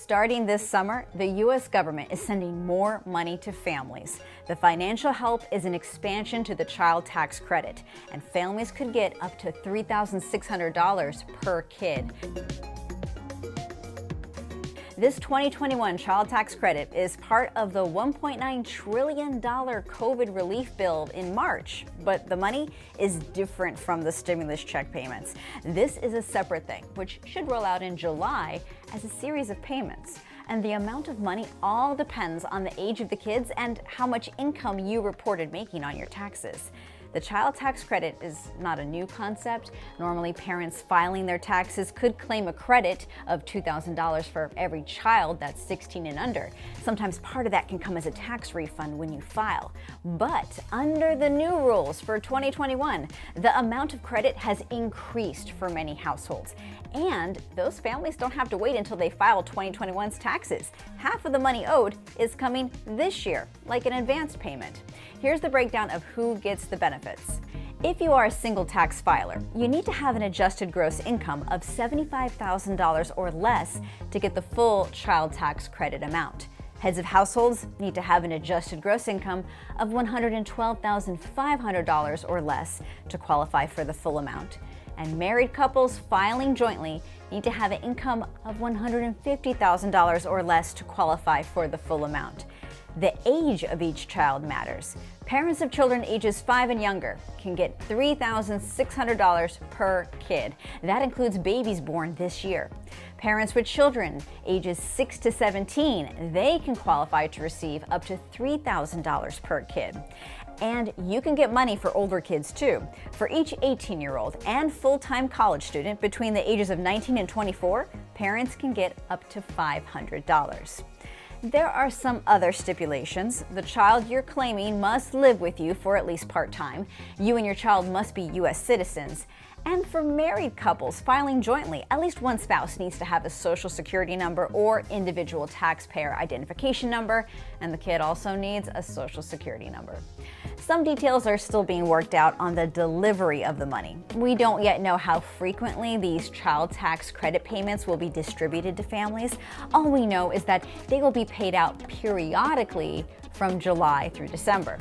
Starting this summer, the U.S. government is sending more money to families. The financial help is an expansion to the child tax credit, and families could get up to $3,600 per kid. This 2021 child tax credit is part of the $1.9 trillion COVID relief bill in March, but the money is different from the stimulus check payments. This is a separate thing, which should roll out in July as a series of payments. And the amount of money all depends on the age of the kids and how much income you reported making on your taxes. The child tax credit is not a new concept. Normally, parents filing their taxes could claim a credit of $2,000 for every child that's 16 and under. Sometimes part of that can come as a tax refund when you file. But under the new rules for 2021, the amount of credit has increased for many households. And those families don't have to wait until they file 2021's taxes. Half of the money owed is coming this year, like an advance payment. Here's the breakdown of who gets the benefits. If you are a single tax filer, you need to have an adjusted gross income of $75,000 or less to get the full child tax credit amount. Heads of households need to have an adjusted gross income of $112,500 or less to qualify for the full amount. And married couples filing jointly need to have an income of $150,000 or less to qualify for the full amount. The age of each child matters. Parents of children ages 5 and younger can get $3,600 per kid. That includes babies born this year. Parents with children ages 6 to 17, they can qualify to receive up to $3,000 per kid. And you can get money for older kids too. For each 18-year-old and full-time college student between the ages of 19 and 24, parents can get up to $500. There are some other stipulations. The child you're claiming must live with you for at least part-time. You and your child must be U.S. citizens. And for married couples filing jointly, at least one spouse needs to have a social security number or individual taxpayer identification number, and the kid also needs a social security number. Some details are still being worked out on the delivery of the money. We don't yet know how frequently these child tax credit payments will be distributed to families. All we know is that they will be paid out periodically from July through December.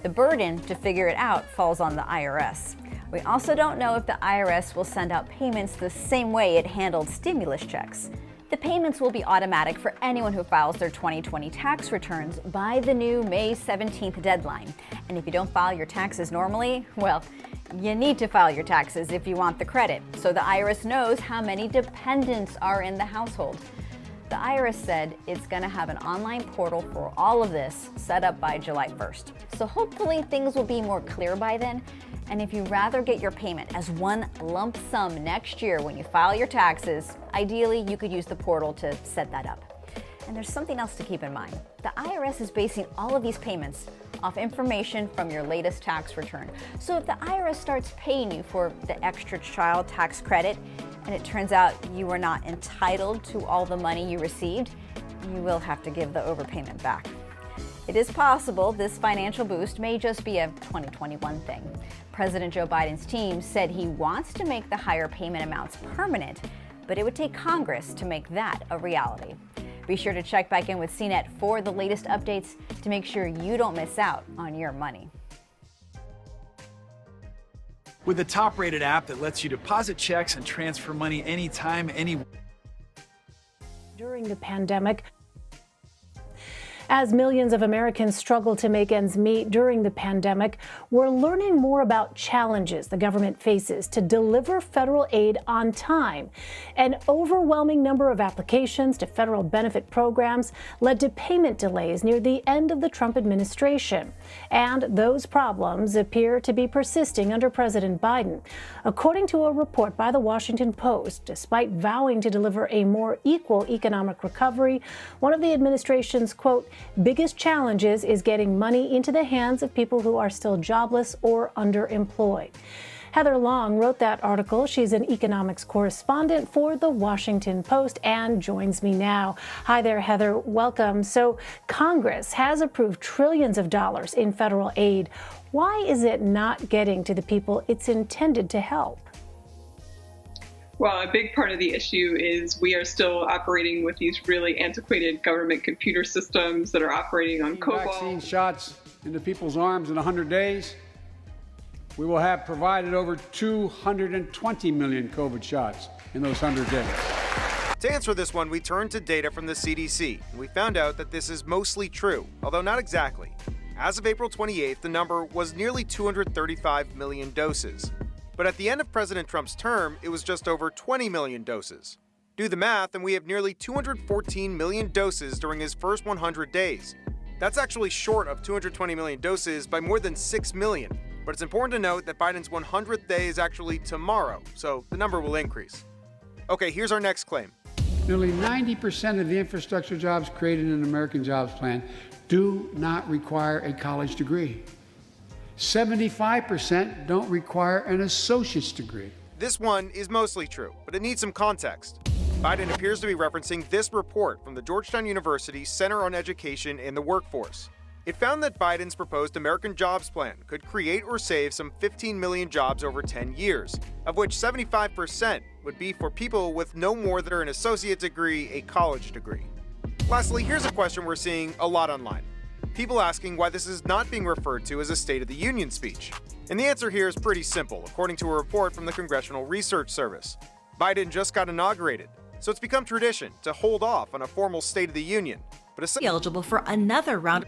The burden to figure it out falls on the IRS. We also don't know if the IRS will send out payments the same way it handled stimulus checks. The payments will be automatic for anyone who files their 2020 tax returns by the new May 17th deadline. And if you don't file your taxes normally, well, you need to file your taxes if you want the credit, so the IRS knows how many dependents are in the household. The IRS said it's going to have an online portal for all of this set up by July 1st. So hopefully things will be more clear by then. And if you'd rather get your payment as one lump sum next year when you file your taxes, ideally you could use the portal to set that up. And there's something else to keep in mind. The IRS is basing all of these payments off information from your latest tax return. So if the IRS starts paying you for the extra child tax credit and it turns out you were not entitled to all the money you received, you will have to give the overpayment back. It is possible this financial boost may just be a 2021 thing. President Joe Biden's team said he wants to make the higher payment amounts permanent, but it would take Congress to make that a reality. Be sure to check back in with CNET for the latest updates to make sure you don't miss out on your money. With a top-rated app that lets you deposit checks and transfer money anytime, anywhere. During the pandemic, as millions of Americans struggle to make ends meet during the pandemic, we're learning more about challenges the government faces to deliver federal aid on time. An overwhelming number of applications to federal benefit programs led to payment delays near the end of the Trump administration. And those problems appear to be persisting under President Biden. According to a report by the Washington Post, despite vowing to deliver a more equal economic recovery, one of the administration's, quote, biggest challenges is getting money into the hands of people who are still jobless or underemployed. Heather Long wrote that article. She's an economics correspondent for the Washington Post and joins me now. Hi there, Heather. Welcome. So Congress has approved trillions of dollars in federal aid. Why is it not getting to the people it's intended to help? Well, a big part of the issue is we are still operating with these really antiquated government computer systems that are operating on COBOL. Vaccine shots into people's arms in 100 days. We will have provided over 220 million COVID shots in those 100 days. To answer this one, we turned to data from the CDC, and we found out that this is mostly true, although not exactly. As of April 28th, the number was nearly 235 million doses. But at the end of President Trump's term, it was just over 20 million doses. Do the math, and we have nearly 214 million doses during his first 100 days. That's actually short of 220 million doses by more than 6 million. But it's important to note that Biden's 100th day is actually tomorrow, so the number will increase. Okay, here's our next claim. Nearly 90% of the infrastructure jobs created in the American Jobs Plan do not require a college degree. 75% don't require an associate's degree. This one is mostly true, but it needs some context. Biden appears to be referencing this report from the Georgetown University Center on Education and the Workforce. It found that Biden's proposed American Jobs Plan could create or save some 15 million jobs over 10 years, of which 75% would be for people with no more than an associate degree, a college degree. Lastly, here's a question we're seeing a lot online. People asking why this is not being referred to as a State of the Union speech. And the answer here is pretty simple, according to a report from the Congressional Research Service. Biden just got inaugurated, so it's become tradition to hold off on a formal State of the Union. But eligible for another round.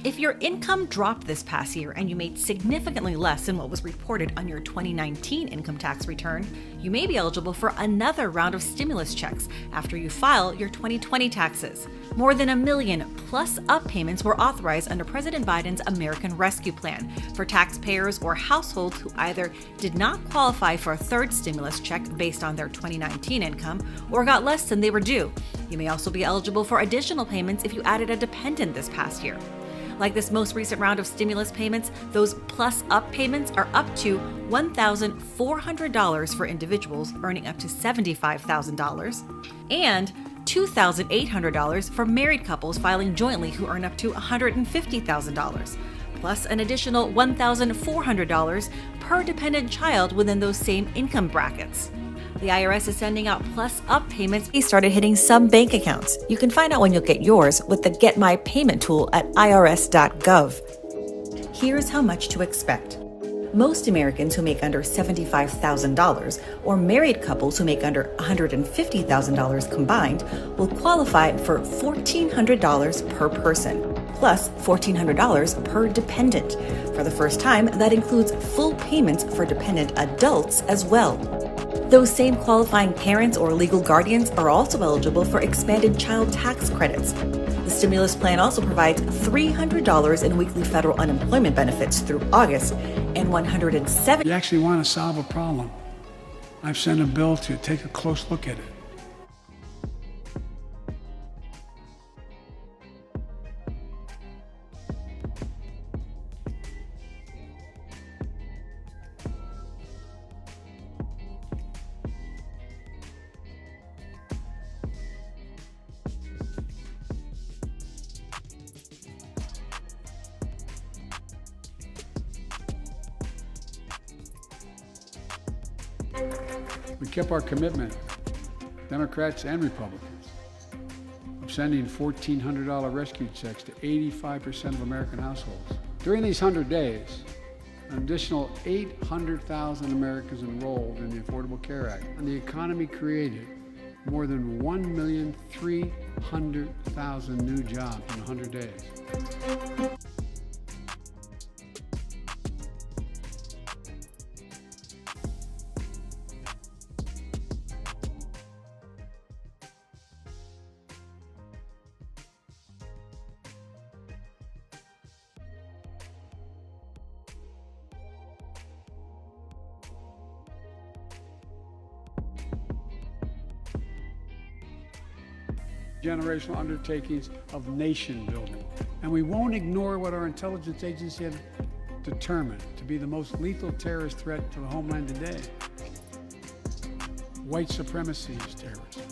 If your income dropped this past year and you made significantly less than what was reported on your 2019 income tax return, you may be eligible for another round of stimulus checks after you file your 2020 taxes. More than 1 million plus up payments were authorized under President Biden's American Rescue Plan for taxpayers or households who either did not qualify for a third stimulus check based on their 2019 income or got less than they were due. You may also be eligible for additional payments if you added a dependent this past year. Like this most recent round of stimulus payments, those plus-up payments are up to $1,400 for individuals earning up to $75,000 and $2,800 for married couples filing jointly who earn up to $150,000, plus an additional $1,400 per dependent child within those same income brackets. The IRS is sending out plus-up payments. They started hitting some bank accounts. You can find out when you'll get yours with the Get My Payment tool at irs.gov. Here's how much to expect. Most Americans who make under $75,000 or married couples who make under $150,000 combined will qualify for $1,400 per person, plus $1,400 per dependent. For the first time, that includes full payments for dependent adults as well. Those same qualifying parents or legal guardians are also eligible for expanded child tax credits. The stimulus plan also provides $300 in weekly federal unemployment benefits through August and $170. You actually want to solve a problem. I've sent a bill to take a close look at it. We kept our commitment, Democrats and Republicans, of sending $1,400 rescue checks to 85% of American households. During these 100 days, an additional 800,000 Americans enrolled in the Affordable Care Act, and the economy created more than 1,300,000 new jobs in 100 days. Generational undertakings of nation building. And we won't ignore what our intelligence agencies have determined to be the most lethal terrorist threat to the homeland today. White supremacy is terrorism.